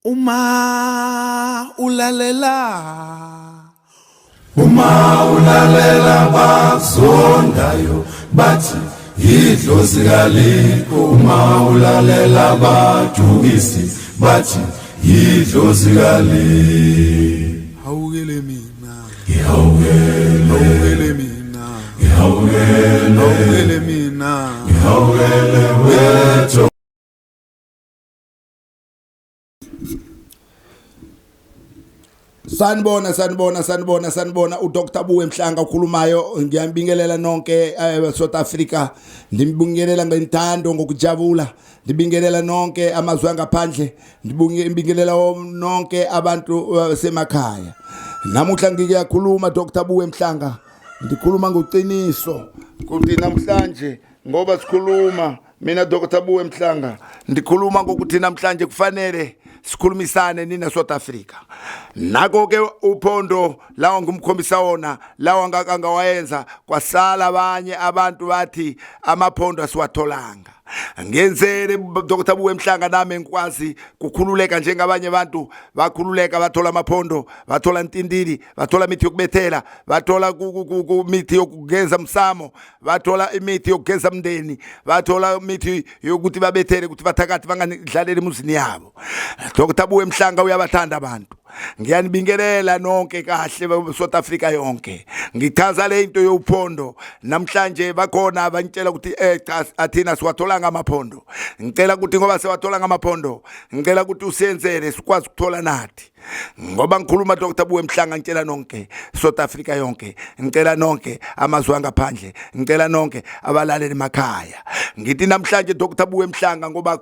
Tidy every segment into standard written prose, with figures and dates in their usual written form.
Uma ulalela bazondayo bathi idlozi kalikho. Uma ulalela badukisi bathi idlozi kalikho. Hawukele mina, Hawukele mina, Hawukele mina, Hawukele wethu. Sanibona uDr Buwe Mhlanga ukhulumayo. Ngiyambingelela nonke South Africa, ndimbingelela ngentando ngokujabula, ndibingelela nonke amazwe angaphandle, ndibingelela nonke abantu semakhaya. Namuhla ngiyakhuluma Dr Buwe Mhlanga, ndikhuluma ngoqiniso ukuthi namhlanje ngoba sikhuluma mina Dr Buwe Mhlanga ndikhuluma ngokuthi namhlanje kufanele sikhulumisane nina South Africa. Nako ke Uphondo lawo ngumkhombisa wona lawo angawayenza kwasala abanye abantu bathi amaphondo asiwatholanga. Ngenzele Dr Buwe Mhlanga nami ngikwazi kukhululeka njengabanye abantu bakhululeka, bathola amaphondo, bathola intindili, bathola imithi yokubethela, bathola imithi yokugeza msamo, bathola imithi yokugeza umndeni, bathola imithi yokuthi babethele ukuthi bathakathi bangadlaleli emuzini yabo. Dr Buwe Mhlanga uyabathanda abantu. Ngiyanibingelela nonke kahle South Africa yonke. Ngichaza le into youphondo namhlanje bakhona abantshela ukuthi athina siwathola ngamaphondo. Ngicela ukuthi ngoba siwathola ngamaphondo, ngicela ukuthi usenzele sikwazi ukuthola nathi. Ngoba ngikhuluma Dr Buwe Mhlanga ngitshela nonke South Africa yonke, ngicela nonke amazwe angaphandle, ngicela nonke abalaleli emakhaya. Ngithi namhlanje Dr Buwe Mhlanga ngoba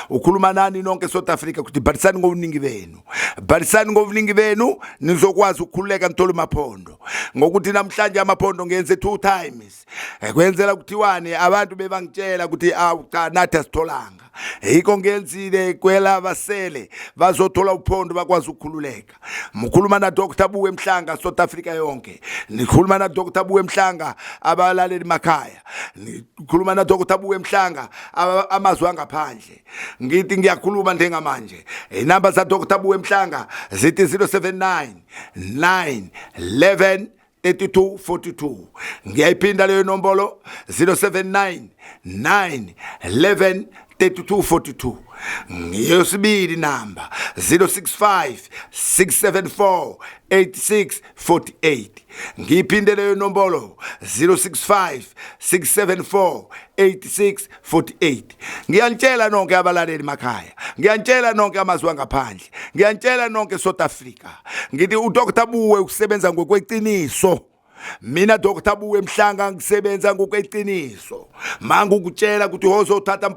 ukhuluma nani nonke South Africa ukuthi bharisani ngobuningi benu. Bharisani ngobuningi benu nizokwazi ukukhululeka nithola amaphondo. Ngokuthi namhlanje amaphondo ngenze 2 times. Kwenzela ukuthiwane abantu bebangitshela ukuthi cha nathi asitholanga. Yiko ngenzile kwela basele bazothola uphondo bakwazi ukukhululeka. Mkhuluma na Dr Buwe Mhlanga South Africa yonke. Nikhuluma na Dr Buwe Mhlanga abalaleli emakhaya. Nikhuluma na Dr Buwe Mhlanga amazwe angaphandle. Ngithi ngiyakhuluma njengamanje. Inamba za Dr Buwe Mhlanga zithi 079 911 3242. Ngiyayiphinda leyo nombolo 079 911 3242. Ngiyosibili namba 065 674 8648. Ngiphinde leyo nombolo 065 674 8648. Ngiyantshela nonke abalaleli emakhaya, ngiyantshela nonke amazwe angaphandle, ngiyantshela nonke South Africa. Ngithi uDr Buwe ukusebenza ngokweqiniso. Mina Dr Buwe Mhlanga ngisebenza ngokweqiniso. Manga ukutshela ukuthi hozothatha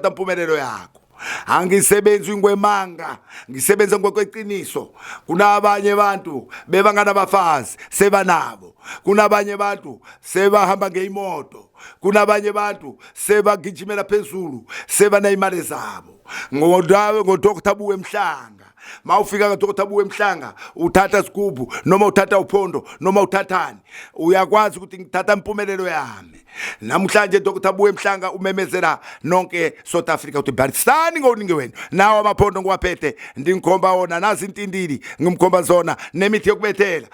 impumelelo yakho. Angisebenzi ngwemanga, ngisebenza ngokweqiniso. Kunabanye abantu bebangana bafazi sebanabo, kunabanye abantu sebahamba ngeimoto, kunabanye abantu sebagijimela phezulu sebana imali zabo. Ngo-Dr Buwe Mhlanga mawufika kaDr Buwe Mhlanga uthatha sigubu noma uthatha uphondo noma uthathani, uyakwazi ukuthi ngithatha impumelelo yami. Namhlanje Dr Buwe Mhlanga umemezela nonke South Africa ukuthi bharisani ngobuningi wenu. Nawo amaphondo ngiwaphethe ndingikhomba wona, nazi intindili ngimkhomba zona, nemithi yokubethela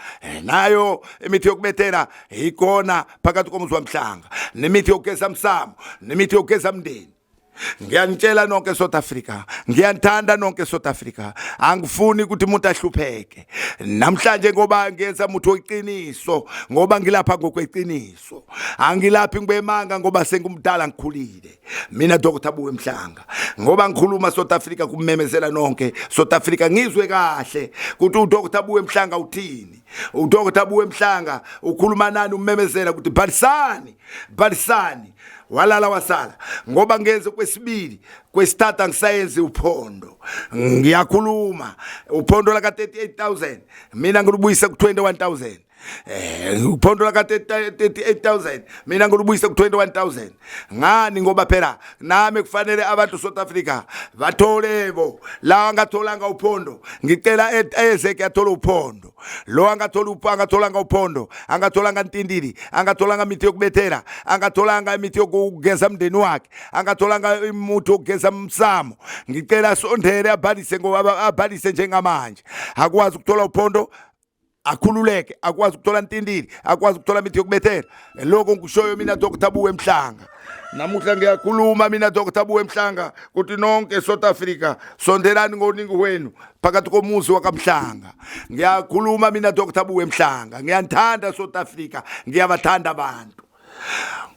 nayo imithi yokubethela ikona phakathi komuzwa Mhlanga, nemithi yokugeza msamo, nemithi yokugeza umndeni. Ngiyanitshela nonke South Africa, ngiyanthanda nonke South Africa, angifuni ukuthi umuntu ahlupheke. Namhlanje ngoba ngenza umuntu weqiniso, ngoba ngilapha ngokweqiniso, angilaphi ngibemanga ngoba sengumdala ngikhulile. Mina Dr Buwe Mhlanga ngoba ngikhuluma South Africa kumemezela nonke South Africa ngizwe kahle ukuthi uDr Buwe Mhlanga uthini. uDr Buwe Mhlanga ukhuluma nani umemezela ukuthi bharisani walala wasala. Ngoba ngenze kwesibili kwesithathu angisayenzi uphondo. Ngiyakhuluma uphondo la ka 38,000 mina ngilubuyisa ku 21,000. Uphondo la ka 38,000 mina ngolubuyisa ku 21,000 ngani ngoba phela nami kufanele abantu South Africa batholebo la angatholanga uphondo ngicela eze kuyathola uphondo lo angatholanga uphondo angatholanga ntindili angatholanga imithi yokubethela angatholanga imithi yokugeza umndeni wakhe angatholanga imuthi yokugeza umsamo ngicela sondele abhalise ngoba abhalise njengamanje akwazi ukuthola uphondo akhululeke akwazi ukuthola ntindili akwazi ukuthola imithi yokubethela lokho ngishoyo mina Dr. Buwe Mhlanga namuhla ngiyakhuluma mina Dr. Buwe Mhlanga kuthi nonke South Africa sondelani ngoningi wenu phakathi komuzi wakamhlanga ngiyakhuluma mina Dr. Buwe Mhlanga ngiyanthanda South Africa ngiyabathanda abantu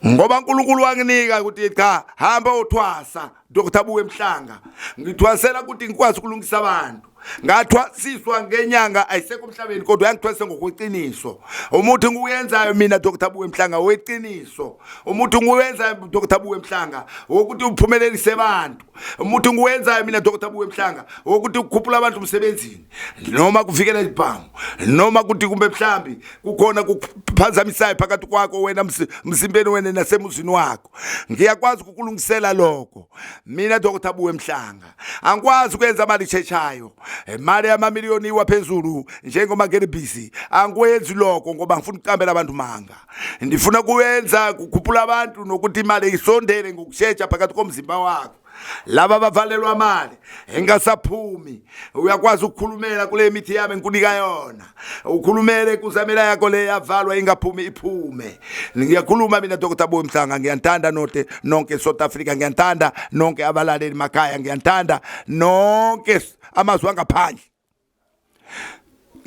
ngoba uNkulunkulu wanginika ukuthi cha hamba uthwasa Dr. Buwe Mhlanga ngithwasela ukuthi ngikwazi ukulungisa abantu ngathwasiswa ngenyanga ayisekho emhlabeni kodwa yangithwase ngokweqiniso umuntu nguyenzayo mina Dr. Buwe Mhlanga weqiniso umuntu nguyenzayo Dr. Buwe Mhlanga ukuthi uphumelelise abantu umuntu nguyenzayo mina Dr. Buwe Mhlanga ukuthi ukukhuphula abantu umsebenzini noma kuvikela ibhamu noma kuthi kumbe mhlambi kukhona kuphazamisayo phakathi kwakho wena msimbeni wena nasemuzini wakho ngiyakwazi ukulungisela lokho mina Dr. Buwe Mhlanga angikwazi ukwenza mali chechayo imali yamamiliyoni iwaphezulu njengoma ngelibisi angikwenzi lokho ngoba ngifuna ukuqambela abantu manga ndifuna kuyenza ukukhuphula abantu nokuthi imali isondele ngokushetsha phakathi komzimba wakho laba bavalelwa imali engasaphumi uyakwazi ukukhulumela kule mithi yami ngikunika yona ukhulumele kuzamela yakho le yavalwa ingaphumi iphume ngiyakhuluma mina Dr. Buwe Mhlanga ngiyanthanda nonke South Africa ngiyanthanda nonke abalaleli emakhaya ngiyanthanda nonke amazwe angaphandle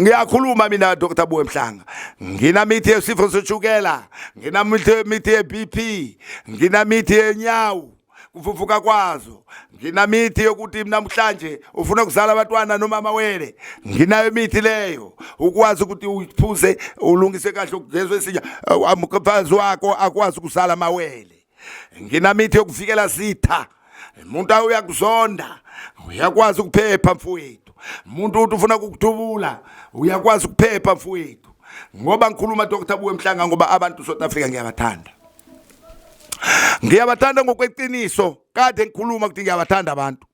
ngiyakhuluma mina Dr. Buwe Mhlanga nginamithi yesifo seshukela nginamithi yeBP nginamithi yenyawo kufufuka kwazo nginamithi yokuthi namhlanje ufuna kuzala abantwana noma amawele nginayo imithi leyo ukwazi ukuthi uphuze ulungise kahle ukugezwe isinya amukhafazi wakho akwazi ukuzala amawele nginamithi yokuvikela sitha umuntu uyakuzonda uyakwazi ukuphepha mfowethu umuntu uthi ufuna ukukuthubula uyakwazi ukuphepha mfowethu ngoba ngikhuluma Dr. Buwe Mhlanga ngoba abantu South Africa ngiyabathanda ngokweqiniso kade ngikhuluma ukuthi ngiyabathanda abantu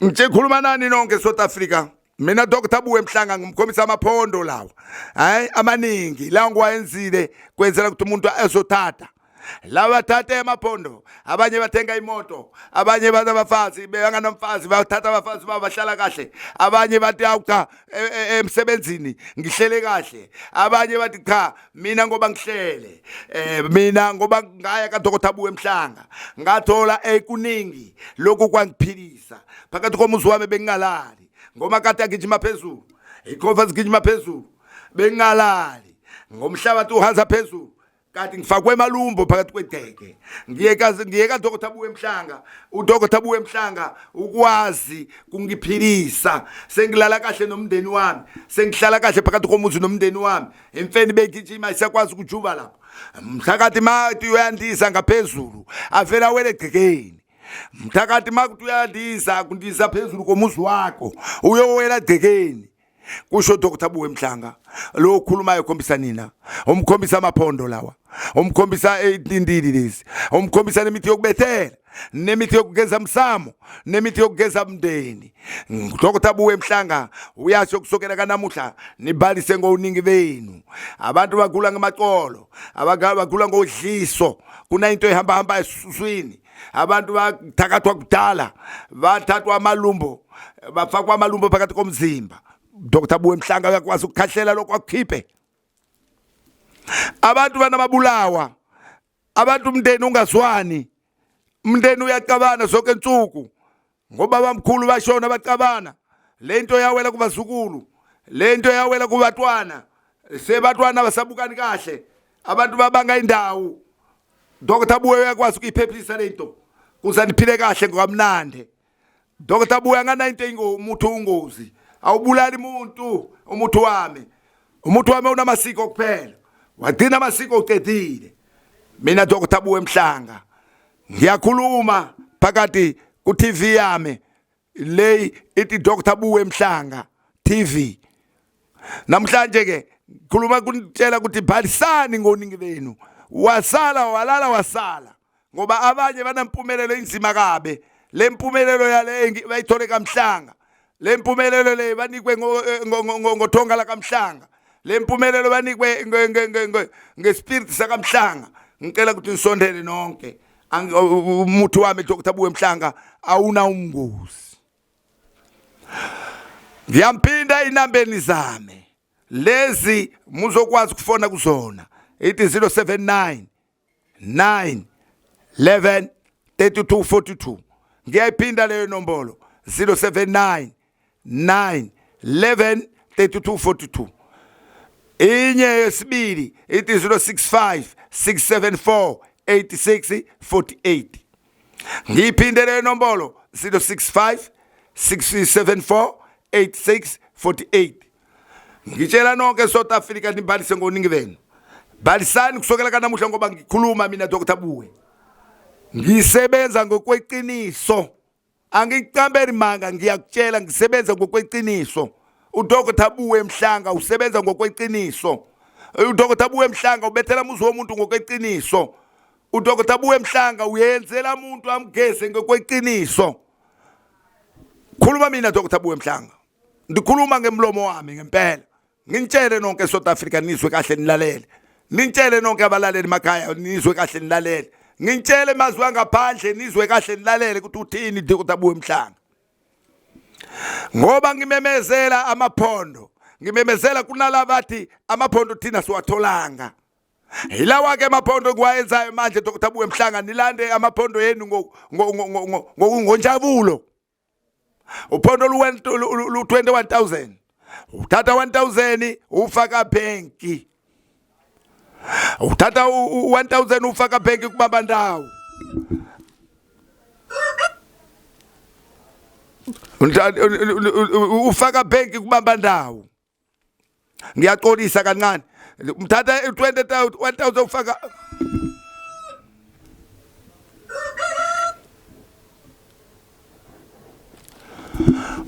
ngikhuluma nani nonke South Africa mina Dr. Buwe Mhlanga ngimkhombisa amaphondo lawo hayi amaningi la ngiwayenzile kwenzela ukuthi umuntu ezothatha laba thatha emaphondo abanye bathenga imoto abanye bazabafazi benganamfazi bathatha abafazi bahlala kahle abanye bathi awucha emsebenzini ngihlele kahle abanye bathi cha mina ngoba ngihlele mina ngoba ngaya ka Dr. Buwe Mhlanga ngathola ekuningi lokhu kwangiphilisa phakathi komuzi wami bengingalali ngoma kade ngijima phezulu ikhova ngijima phezulu bengingalali ngomhlabathi uhanza phezulu kati ngifakwe emalumbo phakathi kwedeke ngiyeka Dr. Buwe Mhlanga uDr. Buwe Mhlanga ukwazi kungiphilisa sengilala kahle nomndeni wami sengihlala kahle phakathi komuzi nomndeni wami emfeni begijima isakwazi ukujuba lapho mthakathi mathi uyandisa ngaphezulu avela wele egcekeni mthakathi mathi uyandisa kundisa phezulu komuzi wakho uyowela egcekeni kusho Dr. Buwe Mhlanga lo khulumayo khombisa nina umkhombisa amaphondo lawa umkhombisa intindili lezi umkhombisa nemithi yokubethela nemithi yokugeza umsamo nemithi yokugeza umndeni Dr. Buwe Mhlanga uyasho kusukela kanamuhla nibalise ngouningi benu abantu bagula ngamaqolo bagula ngodliso kuna into ehamba esuswini abantu bathakathwa kudala bathathwa amalumbo bafakwa amalumbo phakathi komzimba Dr. Buwe Mhlanga uyakwazi ukukhahlela lokho akukhiphe abantu banababulawa abantu umndeni ungazwani umndeni uyacabana zonke insuku ngoba bamkhulu bashona bacabana lento yawela kubazukulu lento yawela kubatwana sebatwana basabukani kahle abantu babanga indawo Dr. Buwe uyakwazi ukuyiphephisa lento kuze niphile kahle ngokamnande Dr. Buwe angana into umuntu ungozi awubulali umuntu wami unamasiko kuphela wagcina amasiko uqedile mina Dr. Buwe Mhlanga ngiyakhuluma phakathi ku TV yami le ithi Dr. Buwe Mhlanga TV namhlanje ke khuluma kunitshela ukuthi bhalisani ngoningi benu wasala walala wasala ngoba abanye banempumelelo inzima kabe le mpumelelo yale bayithole kaMhlanga le mpumelelo le banikwe ngothonga la kaMhlanga le mpumelelo banikwe ngespirit sakaMhlanga ngicela ukuthi nisondele nonke umuntu wami Dr. Buwe Mhlanga awuna umngozi ngiyampinda inambeni zami lezi muzokwazi ukufona kuzona it is 079 9 11 32 42 ngiyayiphinda leyo nombolo 079 9 11 32 42 inye yesibili it is 065 674 86 48 ngiyiphinde leyo nombolo 065 674 86 48 ngitshela nonke South Africa nibhalise ngoningi benu balisani kusukela kanamuhla ngoba ngikhuluma mina Dr. Buwe ngisebenza ngokweqiniso angicamberi manga ngiyakutshela ngisebenza ngokweqiniso uDr. Buwe Mhlanga usebenza ngokweqiniso uDr. Buwe Mhlanga ubethela umuzi womuntu ngokweqiniso uDr. Buwe Mhlanga uyenzela umuntu amgeze ngokweqiniso khuluma mina Dr. Buwe Mhlanga ndikhuluma ngemlomo wami ngempela ngintshele nonke South Africa nizwe kahle nilalele nintshele nonke abalaleli emakhaya nizwe kahle nilalele ngintshele mazwi ngaphandle nizwe kahle nilalele ukuthi uthini Dr. Buwe Mhlanga ngoba ngimemezela amaphondo ngimemezela kunalabo bathi amaphondo thina siwatholanga hilawa ke amaphondo kwayenzayo manje Dr. Buwe Mhlanga nilande amaphondo yenu ngonjabulo uphondo lu 21000 uthatha 1000 ufaka banki uthatha 1000 ufaka banki kubamba ndawo ufaka banki kubamba ndawo ngiyaxolisa kancane umthatha 20000 1000 ufaka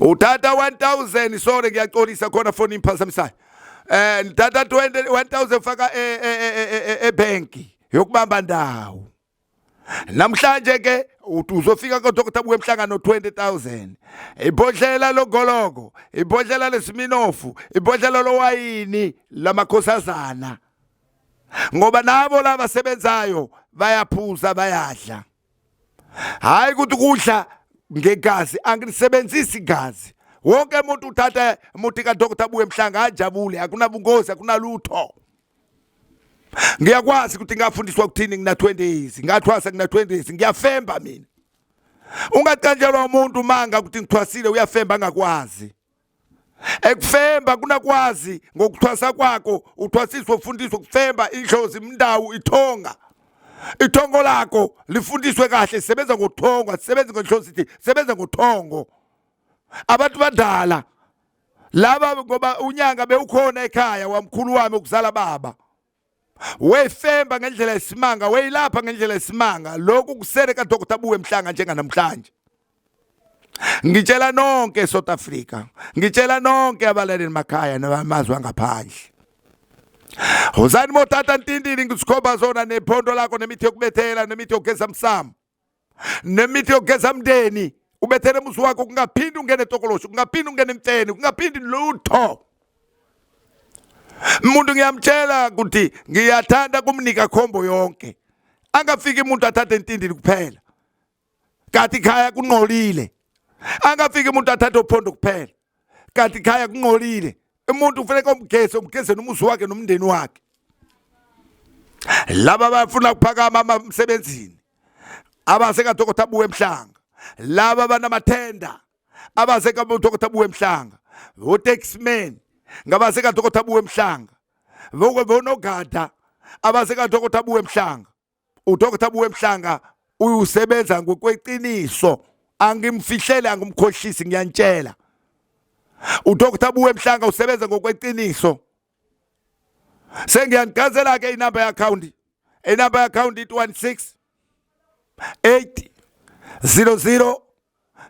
uthatha 1000 sorry ngiyaxolisa khona phone imphazamisayo nithatha 1000 faka ebanki yokubamba ndawo namhlanje ke uzofika ko Dr. Buwe Mhlanga no 20000 ibhodlela logoloko ibhodlela lesiminofu ibhodlela lowayini lamakhosazana ngoba nabo laba sebenzayo bayaphuza bayadla hayi ukuthi kudla ngegazi angisebenzisi igazi wonke umuntu uthatha umuthi ka Dr. Buwe Mhlanga ajabule akunabungozi akunalutho ngiyakwazi ukuthi ngafundiswa ukuthini ngina 20 years ngathwasa ngina 20 years ngiyafemba mina ungacanjelwa umuntu manga ukuthi ngithwasile uyafemba angakwazi ekufemba kunakwazi ngokuthwasa kwakho uthwasiswa ufundiswa ukufemba indlozi imndawu ithonga ithongo lakho lifundiswe kahle sebenza ngothongo sisebenza ngenhlozi sebenza ngothongo abantu badala laba ngoba unyanga bewukhona ekhaya wamkhulu wami ukuzala baba wefemba ngendlela esimanga weyilapha ngendlela esimanga lokhu kusere ka Dr. Buwe Mhlanga njenganamhlanje ngitshela nonke South Africa ngitshela nonke abalaleli emakhaya namazwe angaphandle uzani mothatha ntindini ngisikhomba zona nephondo lakho nemithi yokubethela nemithi yokugeza msamo nemithi yokugeza mndeni ubethele muzi wakho kungaphindi ungene tokolosho kungaphindi ungene mfeni kungaphindi lutho umuntu ngiyamtshela ukuthi ngiyathanda kumnika khombo yonke angafiki umuntu athathe intindini kuphela kanti khaya kunqolile angafiki umuntu athathe uphondo kuphela kanti khaya kunqolile umuntu ufanele umgeze nomuzi wakhe nomndeni wakhe laba bafuna ukuphakama emsebenzini abaseka Dr. Buwe Mhlanga laba banamathenda abaseka Dr. Buwe Mhlanga otaxman ngabaseka Dr. Buwe Mhlanga bonogada abaseka Dr. Buwe Mhlanga uDr. Buwe Mhlanga usebenza ngokweqiniso angimfihlele angumkhohlisi ngiyantshela uDr. Buwe Mhlanga usebenza ngokweqiniso sengiyangazela ke inamba ye-account inamba ye-account it 16 8 00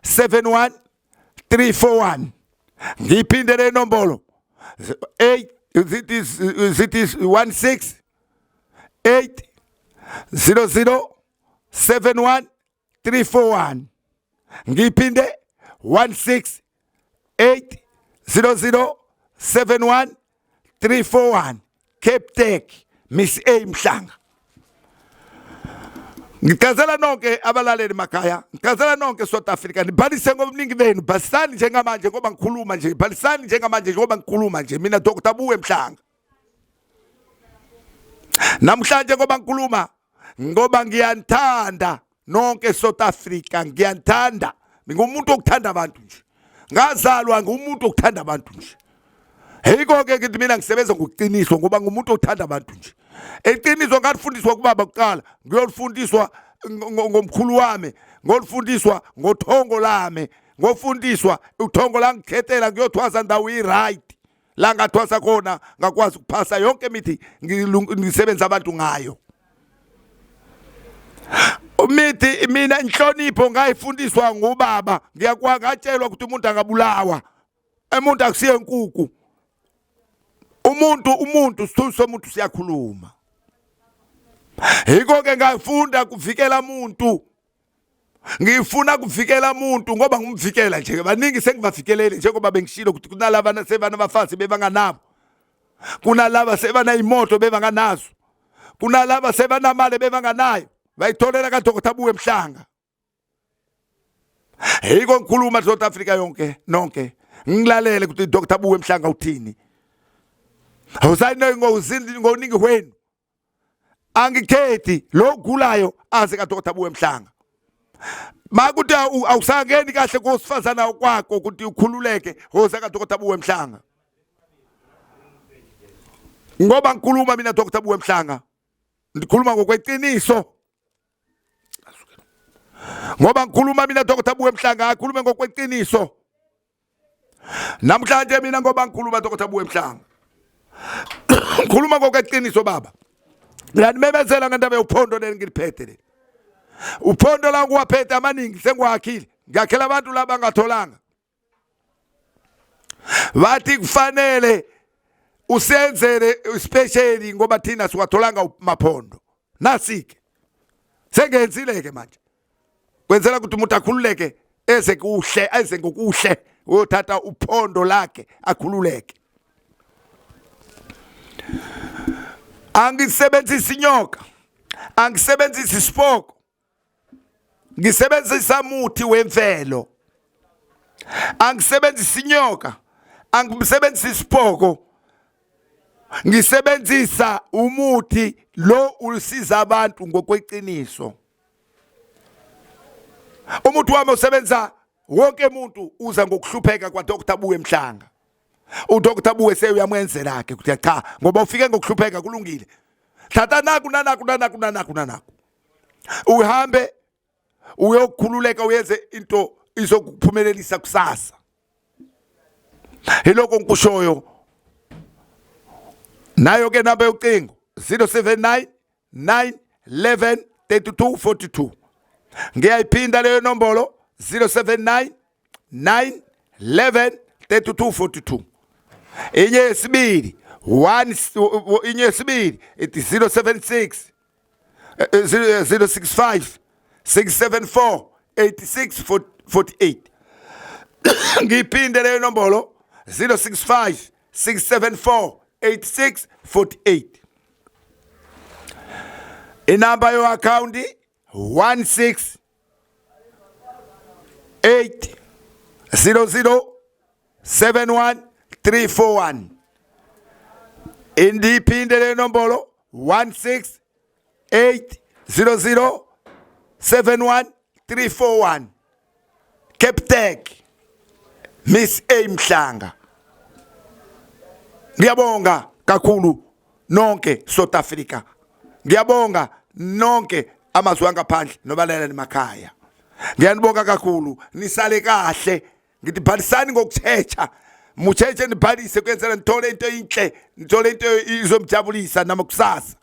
71 341 ngiphinde le nombolo 8 it is 1680071 ngiphinde 1680071 Cape Tech Miss A Mhlanga. Ngicazela nonke abalaleli emakhaya, ngicazela nonke South Africa, nibhalise ngobuningi benu, bhalisani njengamanje ngoba ngikhuluma nje, bhalisani njengamanje ngoba ngikhuluma nje, mina Dr. Buwe Mhlanga. Namhlanje ngoba ngikhuluma ngoba ngiyanthanda nonke South Africa, ngiyanthanda. Ngumuntu okuthanda abantu nje. Ngazalwa ngumuntu okuthanda abantu nje. Heyiko ke ngithi mina ngisebenza ngokuqiniswa ngoba ngumuntu othanda abantu nje. Eqiniso ngalifundiswa kubaba kuqala, ngiyolifundiswa ngomkhulu wami, ngolifundiswa ngothongo lami, ngofundiswa uthongo la ngikhetela ngiyothwasa ndawo right. La ngathwasa khona ngakwazi ukuphasa yonke imithi ngisebenza abantu ngayo. Umithi mina inhlonipho ngayifundiswa ngubaba, ngiyakwatshelwa ukuthi umuntu angabulawa. Umuntu akusiye inkukhu. Umuntu sithuthi somuntu siyakhuluma. Yiko ke ngafunda kuvikela umuntu. Ngifuna kuvikela umuntu ngoba ngumvikela nje. Baningi sengibavikelele njengoba bengishilo ukuthi kunalaba sebana abafazi bebanganabo. Kunalaba sebana imoto bebanganazo. Kunalaba sebana imali bebanganayo. Bayitholela ka Dr. Buwe Mhlanga. Yiko ngikhuluma South Africa yonke nonke. Ngilalele ukuthi Dr. Buwe Mhlanga uthini. Awusayino ngoningi wenu. Angikhethi lo gulayo aze ka Dr. Buwe Mhlanga. Makuthi awusangeni kahle kosifazana kwakho ukuthi ukhululeke hoza ka Dr. Buwe Mhlanga. Ngoba ngikhuluma mina Dr. Buwe Mhlanga. Ndikhuluma ngokweqiniso. Ngoba ngikhuluma mina Dr. Buwe Mhlanga, akhulume ngokweqiniso. Namhlanje mina ngoba ngikhuluma Dr. Buwe Mhlanga. Ngikhuluma ngokweqiniso baba. Ngiyamemezela ngendaba youphondo lengiliphethe le. Uphondo la ngiwaphethe amaningi sengiwakhile. Ngiyakhela abantu laba bangatholanga. Bathi kufanele usenzele specially ngoba thina siwatholanga maphondo. Nasike. Sengenzile ke manje. Kwenzela ukuthi umuntu akhululeke eze ngokuhle uyothatha uphondo lakhe akhululeke. Angisebenzisa inyoka, angisebenzisa isipoko, ngisebenzisa umuthi wemvelo. Angisebenzisa inyoka, angisebenzisa isipoko, ngisebenzisa umuthi lo usiza abantu ngokweqiniso. Umuntu wami usebenza wonke umuntu uza ngokuhlupheka kwa Dr. Buwe Mhlanga. UDr. Buwe seyamwenzela lakhe ukuthi cha ngoba ufike ngokuhlupheka kulungile. Thatha naku. Uhambe uyokhululeka uyenze into izokuphumelelisa kusasa. Hiloko ngikushoyo. Nayo ke namba yocingo 079 911 3242. Ngiyayiphinda leyo nombolo 079 911 3242. Inye yesibili it is 076 065 674 8648. Ngiphinde leyo nombolo 065 674 8648. Inamba yo account 1680071 indiphinde le nombolo 1680071 Cape Tech Miss A Mhlanga. Ngiyabonga kakhulu nonke South Africa. Ngiyabonga nonke amazwe angaphandle nobalela emakhaya. Ngiyanibonga kakhulu nisale kahle ngithi bhalisani ngokuthecha mutheche nibhalise kwenzela nithole into enhle nithole into izomjabulisa namakusasa.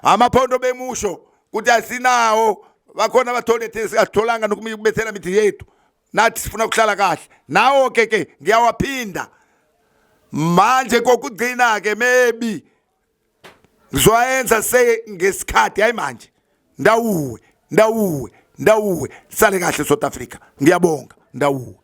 Amaphondo bemusho ukuthi asinawo bakhona bathole thesi atholanga nokumibethela mithi yethu nathi sifuna ukuhlala kahle nawo ke ngiyawaphinda manje kokugcina ke maybe ngizoyenza ngesikhathi hayi manje ndawuwe sale kahle South Africa ngiyabonga ndawuwe.